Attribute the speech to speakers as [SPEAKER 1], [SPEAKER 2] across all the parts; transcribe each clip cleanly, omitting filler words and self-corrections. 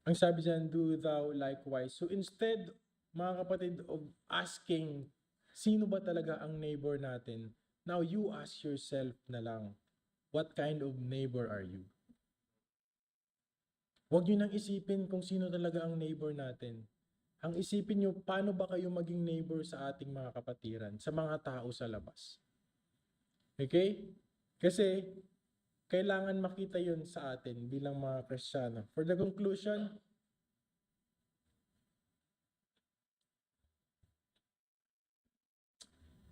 [SPEAKER 1] Ang sabi diyan, do thou likewise. So instead, mga kapatid, of asking, sino ba talaga ang neighbor natin? Now you ask yourself na lang, what kind of neighbor are you? Huwag nyo nang isipin kung sino talaga ang neighbor natin. Ang isipin nyo, paano ba kayo maging neighbor sa ating mga kapatiran, sa mga tao sa labas. Okay? Kasi, kailangan makita yun sa atin bilang mga Kristiyano. For the conclusion,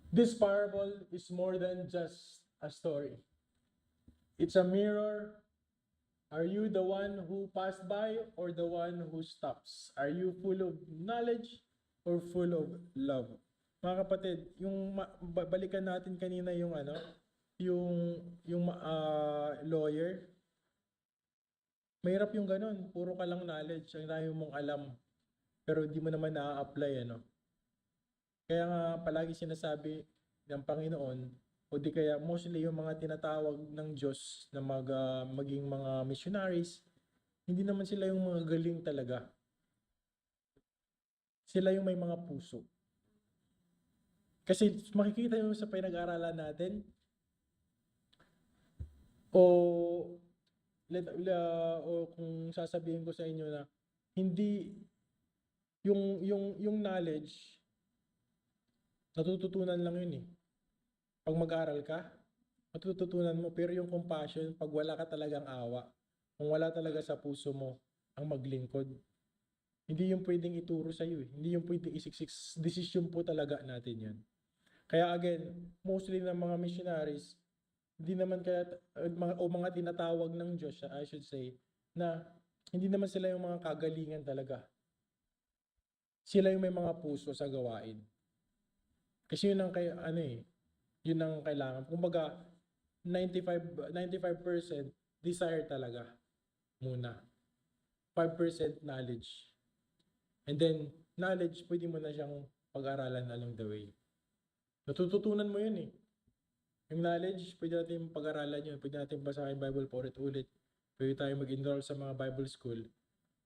[SPEAKER 1] this parable is more than just a story. It's a mirror. Are you the one who passed by or the one who stops? Are you full of knowledge or full of love? Mga kapatid, yung balikan natin kanina yung lawyer. Mahirap yung ganun, puro ka lang knowledge, ang dami mong alam, pero hindi mo naman na-apply, ano. Kaya nga palagi sinasabi ng Panginoon, o di kaya mostly yung mga tinatawag ng Diyos na maging mga missionaries, hindi naman sila yung mga galing talaga. Sila yung may mga puso. Kasi makikita nyo sa pinag-aaralan natin, o kung sasabihin ko sa inyo na hindi yung knowledge natututunan lang yun eh. Pag mag-aral ka, matututunan mo, pero yung compassion, pag wala ka talagang awa, kung wala talaga sa puso mo ang maglingkod, hindi yung pwedeng ituro sa iyo eh. Hindi yung pwedeng isiksik. Decision po talaga natin yan. Kaya again, mostly ng mga missionaries, hindi naman kaya, o mga tinatawag ng Diyos, I should say, na hindi naman sila yung mga kagalingan talaga. Sila yung may mga puso sa gawain. Kasi yun ang yun ang kailangan. Kumbaga, 95% desire talaga muna. 5% knowledge. And then, knowledge, pwede mo na siyang pag-aralan along the way. Natututunan mo yun eh. Yung knowledge, pwede natin pag-aralan yun. Pwede natin basahin Bible paulit-ulit. Pwede tayo mag-enroll sa mga Bible school.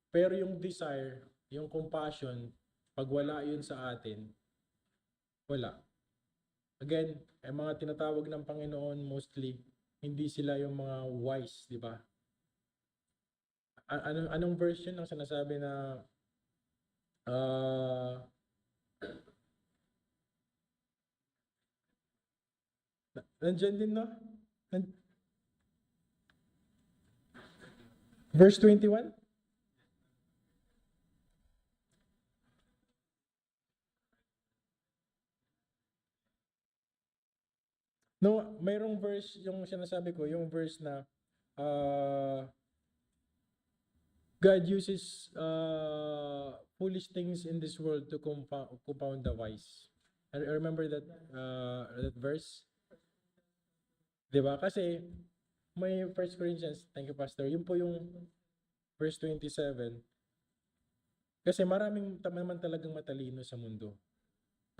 [SPEAKER 1] Pero yung desire, yung compassion, pag wala yun sa atin, wala. Again, ang mga tinatawag ng Panginoon mostly, hindi sila yung mga wise, di ba? Anong version ng sinasabi na uh, nandyan din, no? Verse 21? No, mayroong verse, yung sinasabi ko, yung verse na God uses foolish things in this world to compound the wise. I remember that verse. Diba? Kasi may 1 Corinthians, thank you Pastor, yun po yung verse 27. Kasi maraming naman talagang matalino sa mundo.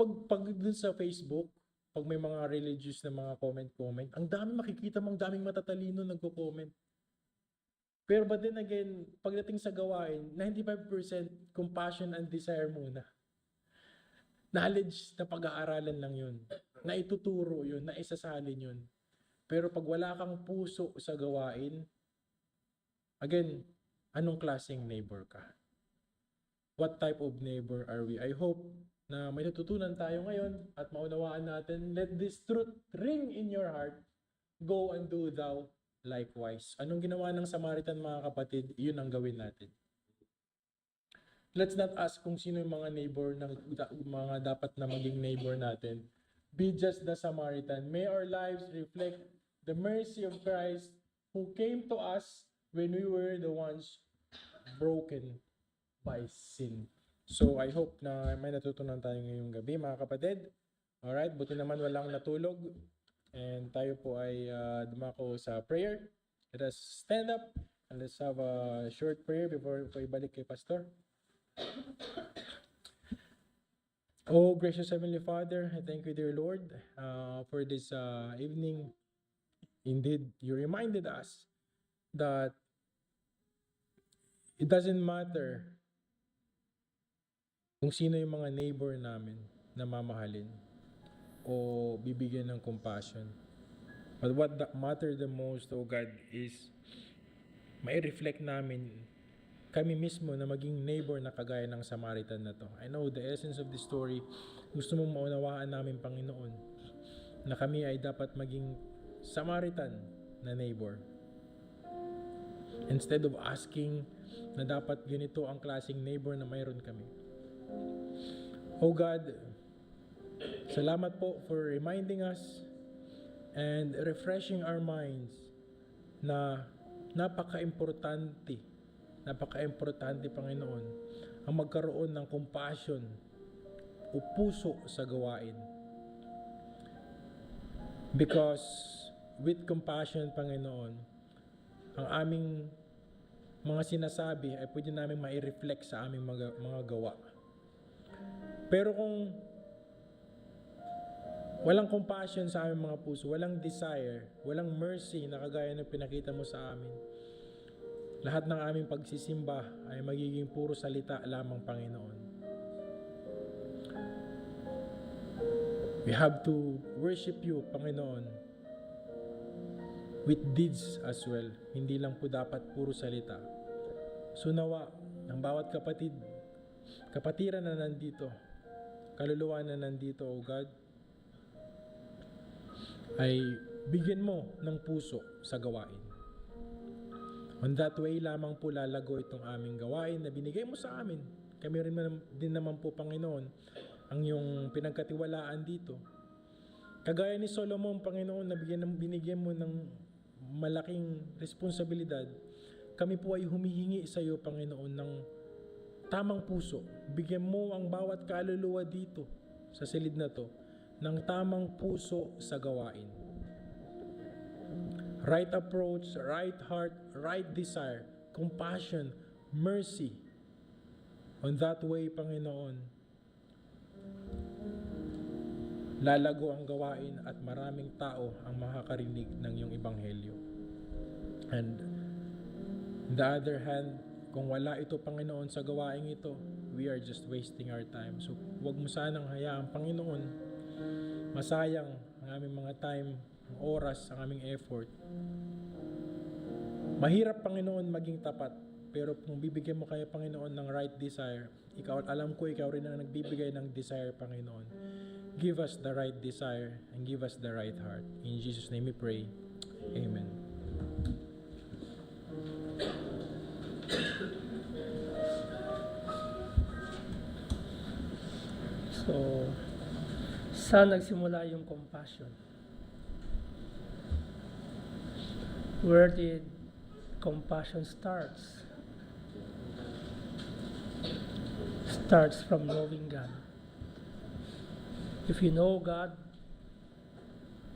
[SPEAKER 1] Pag dun sa Facebook, pag may mga religious na mga comment, ang dami makikita mong daming matatalino nagko-comment. Pero but then again, pagdating sa gawain, 95% compassion and desire muna. Knowledge na pag-aaralan lang yun. Na ituturo yun, na isasalin yun. Pero pag wala kang puso sa gawain, again, anong klaseng neighbor ka? What type of neighbor are we? I hope na may natutunan tayo ngayon at maunawaan natin, let this truth ring in your heart, go and do thou likewise. Anong ginawa ng Samaritan, mga kapatid? Yun ang gawin natin. Let's not ask kung sino yung mga neighbor na mga dapat na maging neighbor natin. Be just the Samaritan. May our lives reflect the mercy of Christ who came to us when we were the ones broken by sin. So I hope na may natutunan tayo ngayong gabi, mga kapatid. Alright, buti naman walang natulog. And tayo po ay dumako sa prayer. Let us stand up and let's have a short prayer before ko ibalik kay Pastor. Oh, gracious Heavenly Father, I thank you, dear Lord, for this evening. Indeed, you reminded us that it doesn't matter kung sino yung mga neighbor namin na mamahalin o bibigyan ng compassion. But what matter the most, O God, is may reflect namin kami mismo na maging neighbor na kagaya ng Samaritan na to. I know the essence of the story, gusto mong maunawaan namin, Panginoon, na kami ay dapat maging Samaritan na neighbor. Instead of asking na dapat ganito ang klaseng neighbor na mayroon kami. Oh God, salamat po for reminding us and refreshing our minds na napaka-importante, Panginoon, ang magkaroon ng compassion o puso sa gawain. Because with compassion, Panginoon, ang aming mga sinasabi ay pwede namin mai-reflect sa aming mga gawa. Pero kung walang compassion sa aming mga puso, walang desire, walang mercy na kagaya ng pinakita mo sa amin, lahat ng aming pagsisimba ay magiging puro salita lamang, Panginoon. We have to worship you, Panginoon, with deeds as well. Hindi lang po dapat puro salita. So nawa, ng bawat kapatiran na nandito, kaluluwa na nandito, O God, ay bigyan mo ng puso sa gawain. On that way lamang po lalago itong aming gawain na binigay mo sa amin. Kami rin din naman po, Panginoon, ang iyong pinagkatiwalaan dito. Kagaya ni Solomon, Panginoon, na binigyan mo ng malaking responsibilidad, kami po ay humihingi sa iyo, Panginoon, ng tamang puso. Bigyan mo ang bawat kaluluwa dito sa silid na to ng tamang puso sa gawain. Right approach, right heart, right desire, compassion, mercy. On that way, Panginoon, lalago ang gawain at maraming tao ang makakarinig ng iyong ebanghelyo. And on the other hand, kung wala ito, Panginoon, sa gawain ito, we are just wasting our time. So, huwag mo sanang hayaan, Panginoon, masayang ang aming mga time, ang oras, ang aming effort. Mahirap, Panginoon, maging tapat. Pero kung bibigyan mo kayo, Panginoon, ng right desire, alam ko, ikaw rin ang nagbibigay ng desire, Panginoon. Give us the right desire and give us the right heart. In Jesus' name we pray. Amen.
[SPEAKER 2] So, saan nagsimula yung compassion? Where did compassion starts? Starts from knowing God. If you know God,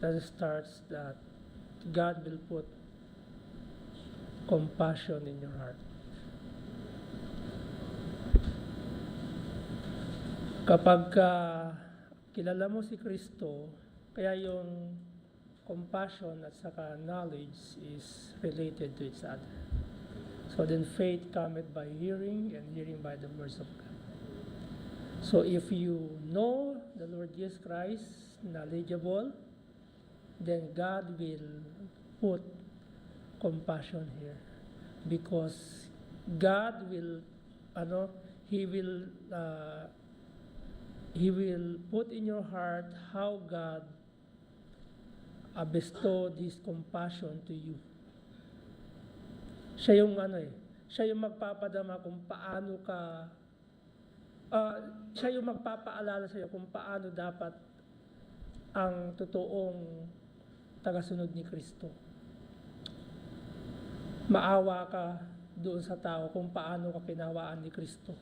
[SPEAKER 2] that starts that God will put compassion in your heart. Kapag kilala mo si Kristo, kaya yung compassion at saka knowledge is related to each other. So then faith cometh by hearing, and hearing by the words of God. So if you know the Lord Jesus Christ, knowledgeable, then God will put compassion here. Because God will, He will put in your heart how God bestowed His compassion to you. Siya yung siya yung magpapadama kung paano ka, siya yung magpapaalala sa iyo kung paano dapat ang totoong tagasunod ni Kristo. Maawa ka doon sa tao kung paano ka kinawaan ni Kristo.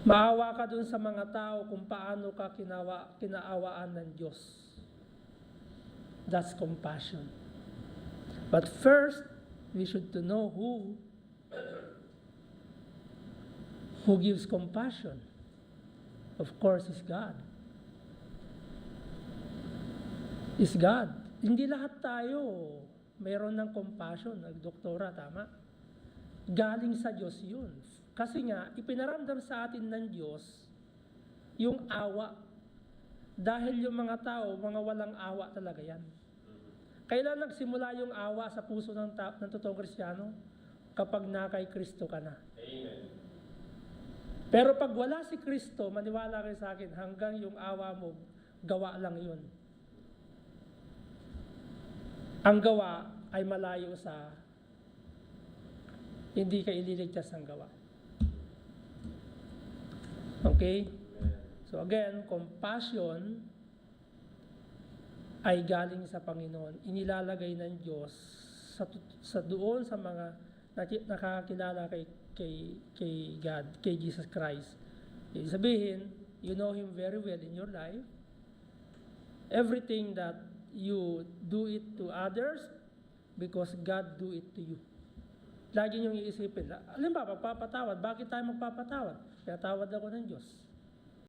[SPEAKER 2] Maawa ka dun sa mga tao kung paano ka kinaawaan ng Diyos. That's compassion. But first, we should to know who gives compassion. Of course, is God. Is God. Hindi lahat tayo mayroon ng compassion. Nagdoktora, tama? galing sa Diyos yun. Kasi nga, ipinaramdam sa atin ng Diyos yung awa. Dahil yung mga tao, mga walang awa talaga yan. Kailan nagsimula yung awa sa puso ng totoong Kristiyano? Kapag na kay Kristo ka na.
[SPEAKER 3] Amen.
[SPEAKER 2] Pero pag wala si Kristo, maniwala kayo sa akin, hanggang yung awa mo, gawa lang yun. Ang gawa ay malayo sa hindi ka ililigtas ng gawa. Okay? So again, compassion ay galing sa Panginoon. Inilalagay ng Diyos sa doon sa mga nakakilala kay God, kay Jesus Christ. Ibig sabihin, you know Him very well in your life. Everything that you do it to others because God do it to you. Lagi niyong iisipin, alam ba, pagpapatawad, bakit tayo magpapatawad? Kaya tawad ako ng Diyos.